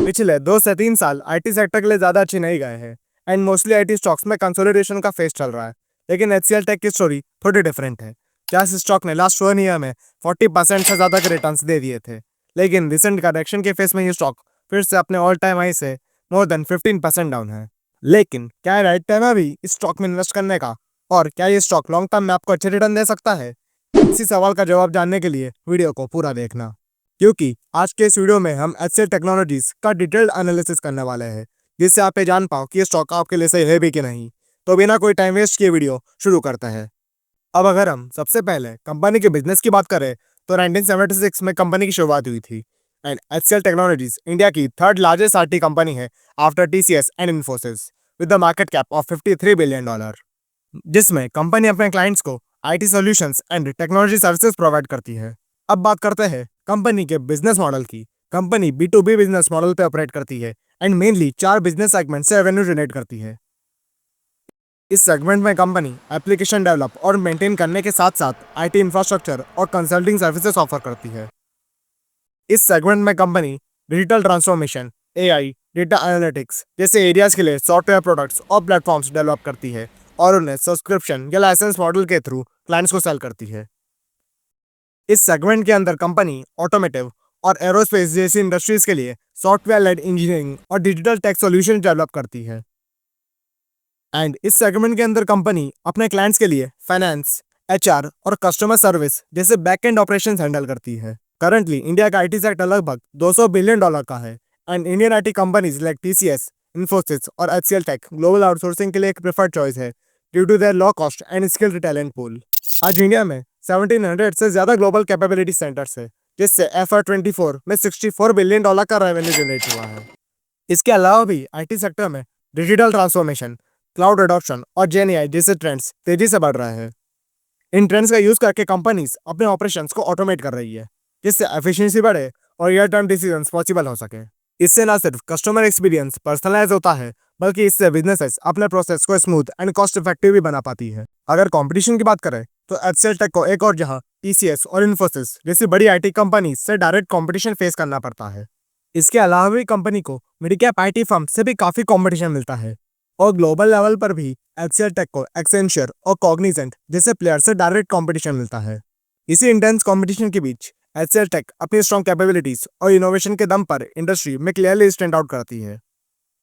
पिछले 2 से 3 साल आईटी सेक्टर के लिए ज्यादा अच्छी नहीं गए हैं एंड मोस्टली आईटी स्टॉक्स में कंसोलिडेशन का फेज चल रहा है। लेकिन एचसीएल टेक की स्टोरी थोड़ी डिफरेंट है। जैस स्टॉक ने लास्ट 1 ईयर में 40% से ज्यादा के रिटर्न्स दे दिए थे, लेकिन रिसेंट करेक्शन के फेस में ये स्टॉक फिर से अपने ऑल टाइम हाई से मोर देन 15% डाउन है। लेकिन क्या राइट टाइम है अभी इस स्टॉक में इन्वेस्ट करने का, और क्या ये स्टॉक लॉन्ग टर्म में आपको अच्छे रिटर्न दे सकता है? इसी सवाल का जवाब जानने के लिए वीडियो को पूरा देखना, क्योंकि आज के इस वीडियो में हम एचसीएल टेक्नोलॉजीज का डिटेल्ड एनालिसिस करने वाले हैं, जिससे आप ये जान पाओ कि ये स्टॉक आपके लिए सही है भी कि नहीं। तो बिना कोई टाइम वेस्ट किए वीडियो शुरू करते हैं। अब अगर हम सबसे पहले कंपनी के बिजनेस की बात करें तो 1976 में कंपनी की शुरुआत हुई थी एंड एचसीएल टेक्नोलॉजीज इंडिया की थर्ड लार्जेस्ट आईटी कंपनी है after TCS and Infosys, with the market cap of $53 billion, जिसमें कंपनी अपने क्लाइंट्स को IT solutions and technology services provide करती है। अब बात करते हैं कंपनी के बिजनेस मॉडल की। कंपनी B2B बिजनेस मॉडल पे ऑपरेट करती है एंड मेनली 4 बिजनेस सेगमेंट से रेवेन्यू जनरेट करती है। इस सेगमेंट में कंपनी एप्लीकेशन डेवलप और मेंटेन करने के साथ साथ आईटी इंफ्रास्ट्रक्चर और कंसल्टिंग सर्विसेज ऑफर करती है। इस सेगमेंट में company digital transformation, AI, data analytics जैसे एरियाज के लिए सॉफ्टवेयर प्रोडक्ट्स और प्लेटफॉर्म्स डेवलप करती है और उन्हें सब्सक्रिप्शन या लाइसेंस मॉडल के थ्रू क्लाइंट्स को सेल करती है। इस सेगमेंट के अंदर कंपनी ऑटोमेटिव और एरोस्पेस जैसी इंडस्ट्रीज के लिए सॉफ्टवेयर लेड इंजीनियरिंग और डिजिटल टेक सॉल्यूशन डेवलप करती है। एंड इस सेगमेंट के अंदर कंपनी अपने क्लाइंट्स के लिए फाइनेंस, एचआर और कस्टमर सर्विस जैसे बैक एंड ऑपरेशंस हैंडल करती है। करंटली इंडिया का आईटी सेक्टर लगभग $200 बिलियन का है and Indian IT companies like TCS, Infosys और एचसीएल टेक ग्लोबल आउटसोर्सिंग के लिए एक प्रेफर्ड चॉइस है due to their low cost and skilled talent pool. आज इंडिया में 1700 से ज्यादा ग्लोबल कैपेबिलिटी सेंटर्स है, जिससे FY24 में $64 बिलियन का रेवेन्यू जनरेट हुआ है। इसके अलावा भी आईटी सेक्टर में डिजिटल ट्रांसफॉर्मेशन, क्लाउड अडॉप्शन और जेएनएआई जैसे ट्रेंड्स तेजी से बढ़ रहे हैं। इन ट्रेंड्स का यूज करके कंपनीज अपने ऑपरेशंस को ऑटोमेट कर रही है, जिससे एफिशिएंसी बढ़े और रियल टाइम डिसीजंस पॉसिबल हो सके। इससे न सिर्फ कस्टमर एक्सपीरियंस पर्सनलाइज होता है, बल्कि इससे बिजनेसेस अपने प्रोसेस को स्मूथ एंड कॉस्ट इफेक्टिव भी बना पाती है। अगर कंपटीशन की बात करें तो एचसीएल टेक को एक और जहां टीसीएस और इन्फोसिस जैसी बड़ी आईटी कंपनी से डायरेक्ट कंपटीशन फेस करना पड़ता है। इसके अलावा भी कंपनी को मिड कैप आईटी फर्म से भी काफी कंपटीशन मिलता है और ग्लोबल लेवल पर भी एचसीएल टेक को एक्सेंचर और कॉग्निजेंट जैसे प्लेयर से डायरेक्ट कंपटीशन मिलता है। इसी इंटेंस कंपटीशन के बीच एचसीएल टेक अपनी स्ट्रॉन्ग कैपेबिलिटीज और इनोवेशन के दम पर इंडस्ट्री में क्लियरली स्टैंड आउट करती है।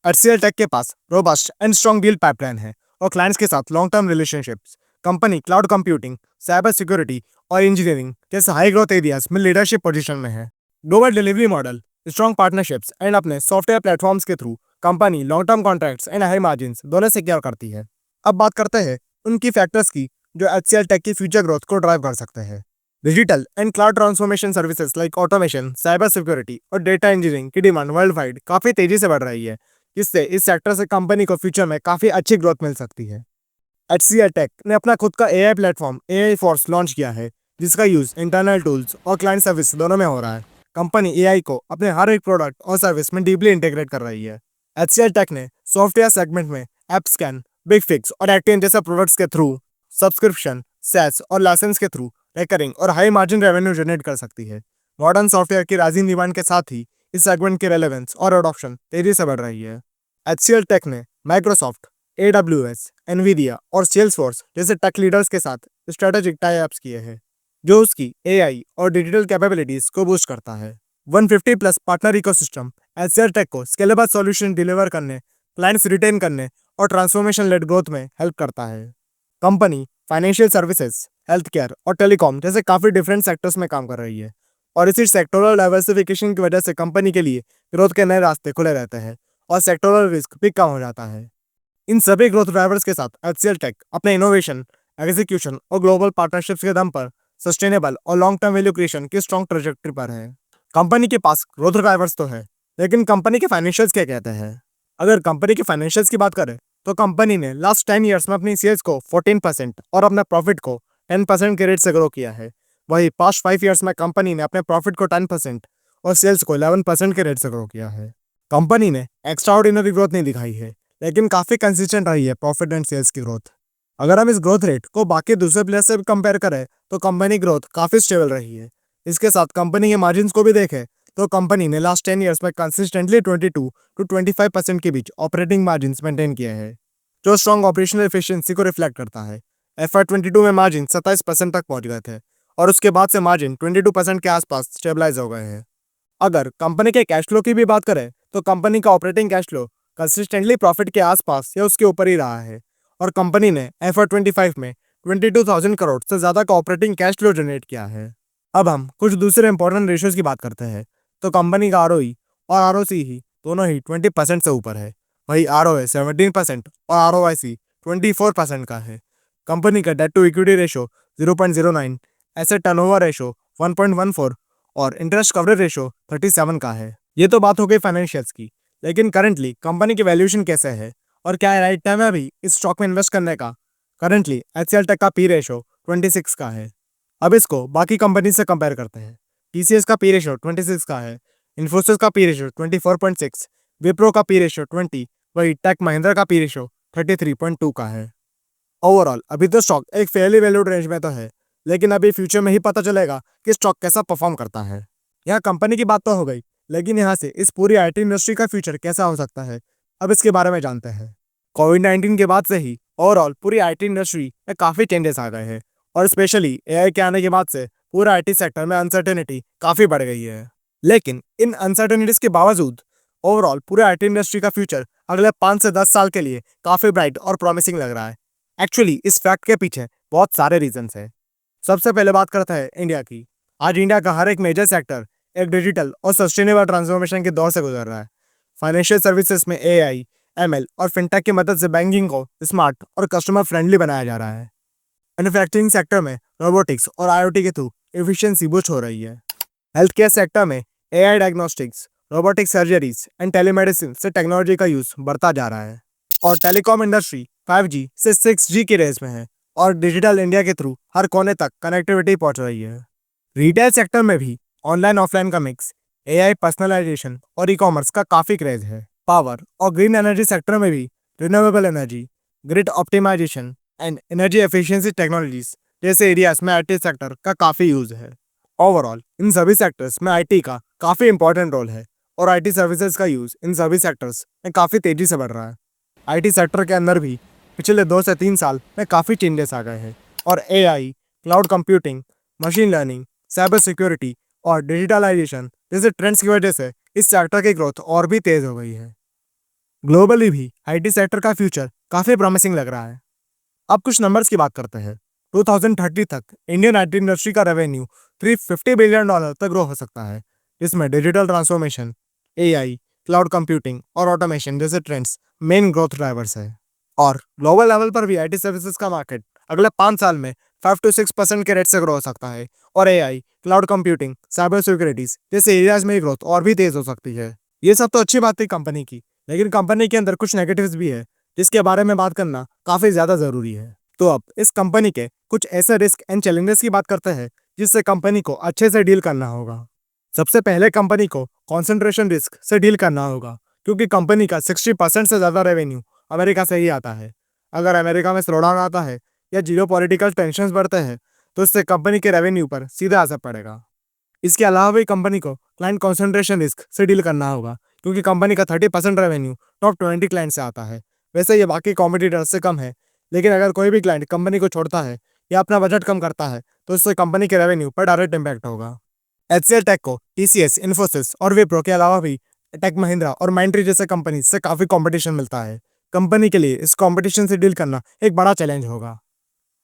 एचसीएल टेक के पास robust and strong deal pipeline है और क्लाइंट्स के साथ long term relationships. Company cloud computing, cyber security और इंजीनियरिंग जैसे हाई ग्रोथ एरियाज में लीडरशिप पोजीशन में है। Global delivery model, strong partnerships and अपने सॉफ्टवेयर प्लेटफॉर्म्स के through company long term contracts and high margins दोनों सिक्योर करती है। अब बात करते हैं उनकी फैक्टर्स की जो एचसीएल टेक की फ्यूचर ग्रोथ को ड्राइव कर सकते हैं। Digital and cloud transformation services like automation, cyber security और डेटा इंजीनियरिंग की डिमांड वर्ल्ड वाइड काफी तेजी से बढ़ रही है, जिससे इस सेक्टर से कंपनी को फ्यूचर में काफी अच्छी ग्रोथ मिल सकती है। एचसीएल टेक ने अपना खुद का AI platform AI force launch किया है, जिसका यूज इंटरनल टूल्स और क्लाइंट सर्विस दोनों में हो रहा है। कंपनी एआई को अपने हर एक प्रोडक्ट और सर्विस में डीपली इंटीग्रेट कर रही है। एचसीएल टेक ने सॉफ्टवेयर सेगमेंट में एप स्कैन, बिग फिक्स और एक्टिन जैसे प्रोडक्ट्स के थ्रू सब्सक्रिप्शन, सैस और लाइसेंस के थ्रू रिकरिंग और हाई मार्जिन रेवेन्यू जनरेट कर सकती है। मॉडर्न सॉफ्टवेयर की राइजिंग डिमांड के साथ ही इस सेगमेंट की रेलेवेंस और अडॉप्शन तेजी से बढ़ रही है। एचसीएल टेक ने माइक्रोसॉफ्ट, AWS, एनवीडिया और सेल्सफोर्स जैसे टेक लीडर्स के साथ स्ट्रेटेजिक टाई अप्स किए हैं, जो उसकी एआई और डिजिटल कैपेबिलिटीज को बूस्ट करता है। 150 plus partner ecosystem HCL Tech को स्केलेबल सॉल्यूशन डिलीवर करने, क्लाइंट्स रिटेन करने और ट्रांसफॉर्मेशन लेड ग्रोथ में हेल्प करता है। Company financial services, health care और टेलीकॉम जैसे काफी डिफरेंट सेक्टर्स में काम कर रही है और इसी सेक्टोरल डाइवर्सिफिकेशन की वजह से कंपनी के लिए ग्रोथ के नए रास्ते खुले रहते हैं और सेक्टोरल रिस्क भी कम हो जाता है। इन सभी ग्रोथ ड्राइवर्स के साथ एचसीएल टेक अपने इनोवेशन, एग्जीक्यूशन और ग्लोबल पार्टनरशिप्स के दम पर सस्टेनेबल और लॉन्ग टर्म वैल्यू क्रिएशन की स्ट्रॉन्ग ट्रैजेक्टरी पर है। कंपनी के पास ग्रोथ ड्राइवर्स तो है, लेकिन कंपनी के फाइनेंशियल्स क्या कहते हैं? अगर कंपनी के फाइनेंशियल्स की बात करें तो कंपनी ने लास्ट 10 ईयर्स में अपनी सेल्स को 14% और अपने प्रॉफिट को 10% के रेट से ग्रो किया है। वही पास्ट 5 ईयर्स में कंपनी ने अपने प्रॉफिट को 10% और सेल्स को 11% के रेट से ग्रो किया है। कंपनी ने एक्स्ट्राऑर्डिनरी ग्रोथ नहीं दिखाई है, लेकिन काफी कंसिस्टेंट रही है प्रॉफिट एंड सेल्स की ग्रोथ। अगर हम इस ग्रोथ रेट को बाकी दूसरे प्लेयर से कंपेयर करें तो कंपनी ग्रोथ काफी स्टेबल रही है। इसके साथ कंपनी के मार्जिन्स को भी देखें तो कंपनी ने लास्ट 10 ईयर्स में कंसिस्टेंटली 22 टू 25% के बीच ऑपरेटिंग मार्जिन मेंटेन किए हैं, जो स्ट्रॉन्ग ऑपरेशनल एफिशिएंसी को रिफ्लेक्ट करता है। FY22 में मार्जिन 27% तक पहुंच गए थे और उसके बाद से मार्जिन 22% के आसपास स्टेबलाइज हो गए हैं। अगर कंपनी के कैश फ्लो की भी बात करें तो कंपनी का operating cash flow consistently profit के आसपास या उसके ऊपर ही रहा है और कंपनी ने FY25 में 22,000 करोड़ से ज्यादा का ऑपरेटिंग कैश फ्लो जनरेट किया है। अब हम कुछ दूसरे इंपॉर्टेंट रेशियोज की बात करते हैं तो कंपनी का ROE और ROC ही दोनों ही 20% से ऊपर है। वही ROA 17% और ROIC 24% का है। कंपनी का debt to equity ratio 0.09, asset turnover ratio 1.14 और इंटरेस्ट कवरेज रेशो 37 का है। ये तो बात हो गई फाइनेंशियल्स की, लेकिन करंटली कंपनी की वैल्यूएशन कैसे है और क्या है राइट टाइम है अभी इस स्टॉक में इन्वेस्ट करने का? करंटली HCL टेक का पी रेशो 26 का है। अब इसको बाकी कंपनी से कंपेयर करते हैं। TCS का पी रेशो 26 का है, इन्फोसिस का पी रेशो 24.6, विप्रो का पी रेशो 20, वही टेक महिंद्रा का पी रेशो 33.2 का है। ओवरऑल अभी तो स्टॉक एक फेयरली वैल्यूड रेंज में तो है, लेकिन अभी फ्यूचर में ही पता चलेगा कि स्टॉक कैसा परफॉर्म करता है। यहाँ कंपनी की बात तो हो गई, लेकिन यहाँ से इस पूरी IT इंडस्ट्री का फ्यूचर कैसा हो सकता है, अब इसके बारे में जानते हैं। कोविड-19 के बाद से ही ओवरऑल पूरी IT इंडस्ट्री में काफी चेंजेस आ गए हैं और स्पेशली AI के आने के बाद से पूरा IT सेक्टर में अनसर्टेनिटी काफी बढ़ गई है। लेकिन इन अनसर्टेनिटीज के बावजूद ओवरऑल पूरे IT इंडस्ट्री का फ्यूचर अगले 5 से 10 साल के लिए काफी ब्राइट और प्रॉमिसिंग लग रहा है। एक्चुअली इस फैक्ट के पीछे बहुत सारे रीजंस हैं। सबसे पहले बात करते हैं इंडिया की। आज इंडिया का हर एक मेजर सेक्टर एक डिजिटल और सस्टेनेबल ट्रांसफॉर्मेशन के दौर से गुजर रहा है। फाइनेंशियल सर्विसेज में AI, ML और फिनटेक की मदद से बैंकिंग को स्मार्ट और कस्टमर फ्रेंडली बनाया जा रहा है। मैन्युफैक्चरिंग सेक्टर में रोबोटिक्स और IoT के थ्रू एफिशिएंसी बूस्ट हो रही है। हेल्थ केयर सेक्टर में AI diagnostics, robotic surgeries and telemedicine से टेक्नोलॉजी का यूज बढ़ता जा रहा है। और टेलीकॉम इंडस्ट्री 5G से 6G की रेस में है और डिजिटल इंडिया के थ्रू हर कोने तक कनेक्टिविटी पहुंच रही है। रिटेल सेक्टर में भी ऑनलाइन ऑफलाइन का मिक्स, AI पर्सनलाइजेशन और ई-कॉमर्स का काफी क्रेज है। पावर और ग्रीन एनर्जी सेक्टर में भी renewable energy, grid optimisation and energy efficiency technologies जैसे एरियाज में IT सेक्टर का काफी यूज है। ओवरऑल इन सभी सेक्टर्स में IT का काफी इंपॉर्टेंट रोल है और IT सर्विसेज का यूज इन सभी सेक्टर्स में काफी तेजी से बढ़ रहा है। IT सेक्टर के अंदर भी पिछले 2 से 3 साल में काफी चेंजेस आ गए हैं और AI, cloud computing, machine learning, cyber security और डिजिटलाइजेशन जैसे ट्रेंड्स की वजह से इस सेक्टर की ग्रोथ और भी तेज हो गई है। ग्लोबली भी IT सेक्टर का फ्यूचर काफी प्रॉमिसिंग लग रहा है। अब कुछ नंबर्स की बात करते हैं। 2030 तक इंडियन IT इंडस्ट्री का रेवेन्यू $350 बिलियन तक ग्रो हो सकता है, जिसमें digital transformation, AI, cloud computing और ऑटोमेशन जैसे ट्रेंड्स मेन ग्रोथ ड्राइवर्स है। और ग्लोबल लेवल पर भी IT सर्विसेज का मार्केट अगले 5 साल में 5 to 6% के रेट से ग्रो हो सकता है और AI, cloud computing, cyber securities जैसे एरियाज में ग्रोथ और भी तेज हो सकती है। ये सब तो अच्छी बात थी कंपनी की, लेकिन कंपनी के अंदर कुछ नेगेटिव्स भी है जिसके बारे में बात करना काफी ज्यादा जरूरी है। तो अब इस कंपनी के कुछ ऐसे रिस्क एंड चैलेंजेस की बात करते हैं जिससे कंपनी को अच्छे से डील करना होगा। सबसे पहले कंपनी को कॉन्सेंट्रेशन रिस्क से डील करना होगा, क्योंकि कंपनी का 60% से ज्यादा रेवेन्यू अमेरिका से ही आता है। अगर अमेरिका में स्लोडाउन आता है या जियो पॉलिटिकल टेंशन बढ़ते हैं तो इससे कंपनी के रेवेन्यू पर सीधा असर पड़ेगा। इसके अलावा भी कंपनी को क्लाइंट कॉन्सेंट्रेशन रिस्क से डील करना होगा, क्योंकि कंपनी का 30% रेवेन्यू टॉप 20 क्लाइंट से आता है। वैसे ये बाकी कॉम्पिटिटर्स से कम है, लेकिन अगर कोई भी क्लाइंट कंपनी को छोड़ता है या अपना बजट कम करता है तो इससे कंपनी के रेवेन्यू पर डायरेक्ट इम्पैक्ट होगा। HCL टेक को TCS, इन्फोसिस और विप्रो के अलावा भी टेक महिंद्रा और माइंडट्री जैसे कंपनी से काफी कंपटीशन मिलता है। कंपनी के लिए इस कंपटीशन से डील करना एक बड़ा चैलेंज होगा।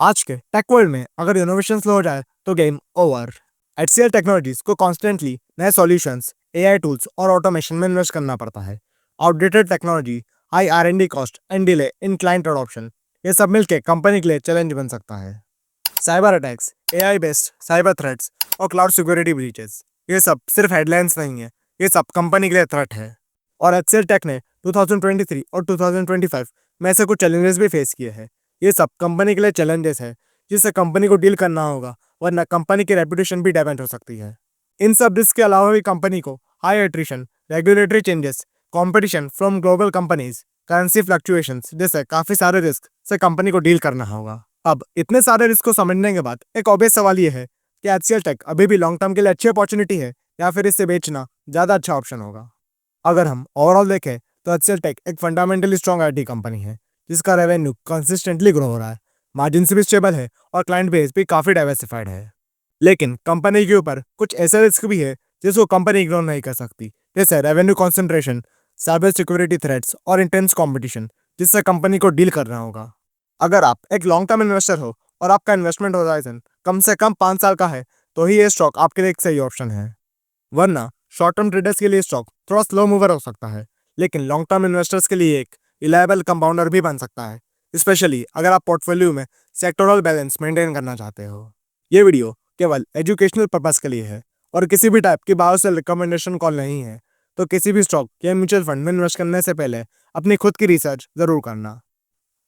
आज के टेक वर्ल्ड में अगर इनोवेशन स्लो हो जाए तो गेम ओवर। HCL टेक्नोलॉजीज को कॉन्स्टेंटली नए सॉल्यूशंस, AI टूल्स और ऑटोमेशन में इन्वेस्ट करना पड़ता है। Outdated technology, high R&D cost and delay in client adoption, ये सब मिलकर कंपनी के लिए चैलेंज बन सकता है। Cyber attacks, AI based cyber threats और क्लाउड सिक्योरिटी ब्रीचेस, ये सब सिर्फ हेडलाइंस नहीं है, ये सब कंपनी के लिए थ्रेट है। और HCL टेक ने 2023 और 2025 में ऐसे कुछ चैलेंजेस भी फेस किए हैं। ये सब कंपनी के लिए चैलेंजेस है जिससे कंपनी को डील करना होगा, वरना कंपनी की रेपुटेशन भी डैमेज हो सकती है। इन सब रिस्क के अलावा भी कंपनी को high attrition, regulatory changes, competition from global companies, currency fluctuations जैसे काफी सारे रिस्क से कंपनी को डील करना होगा। अब इतने सारे रिस्क को समझने के बाद एक ऑब्वियस सवाल ये है कि HCL टेक अभी भी लॉन्ग टर्म के लिए अच्छी अपॉर्चुनिटी है या फिर इसे बेचना ज़्यादा अच्छा ऑप्शन होगा। अगर हम ओवरऑल देखें तो एचसीएल टेक एक फंडामेंटली स्ट्रॉन्ग आईटी कंपनी है जिसका रेवेन्यू कंसिस्टेंटली ग्रो हो रहा है, मार्जिन भी स्टेबल है और क्लाइंट बेस भी काफ़ी डाइवर्सिफाइड है। लेकिन कंपनी के ऊपर कुछ ऐसे रिस्क भी है जिसको कंपनी इग्नोर नहीं कर सकती, जैसे revenue concentration, cyber security threats और इंटेंस कंपटीशन जिससे कंपनी को डील करना होगा। अगर आप एक लॉन्ग टर्म इन्वेस्टर हो और आपका इन्वेस्टमेंट होराइजन कम से कम 5 साल का है तो ही ये स्टॉक आपके लिए एक सही ऑप्शन है। वरना शॉर्ट टर्म ट्रेडर्स के लिए स्टॉक थोड़ा स्लो मूवर हो सकता है, लेकिन लॉन्ग टर्म इन्वेस्टर्स के लिए एक रिलायबल कंपाउंडर भी बन सकता है, स्पेशली अगर आप पोर्टफोलियो में सेक्टोरल बैलेंस मेंटेन करना चाहते हो। ये वीडियो केवल एजुकेशनल पर्पस के लिए है और किसी भी टाइप की बाहर से रिकमेंडेशन कॉल नहीं है, तो किसी भी स्टॉक या म्यूचुअल फंड में इन्वेस्ट करने से पहले अपनी खुद की रिसर्च जरूर करना।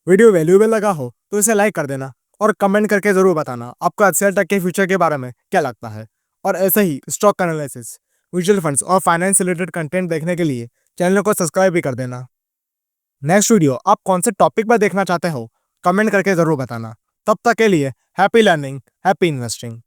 वीडियो वैल्यूएबल लगा हो तो इसे लाइक कर देना और कमेंट करके जरूर बताना आपको एचसीएल टेक के फ्यूचर के बारे में क्या लगता है। और ऐसे ही स्टॉक एनालिसिस, म्यूचुअल फंड्स और फाइनेंस रिलेटेड कंटेंट देखने के लिए चैनल को सब्सक्राइब भी कर देना। नेक्स्ट वीडियो आप कौन से टॉपिक पर देखना चाहते हो कमेंट करके जरूर बताना। तब तक के लिए हैप्पी लर्निंग, हैप्पी इन्वेस्टिंग।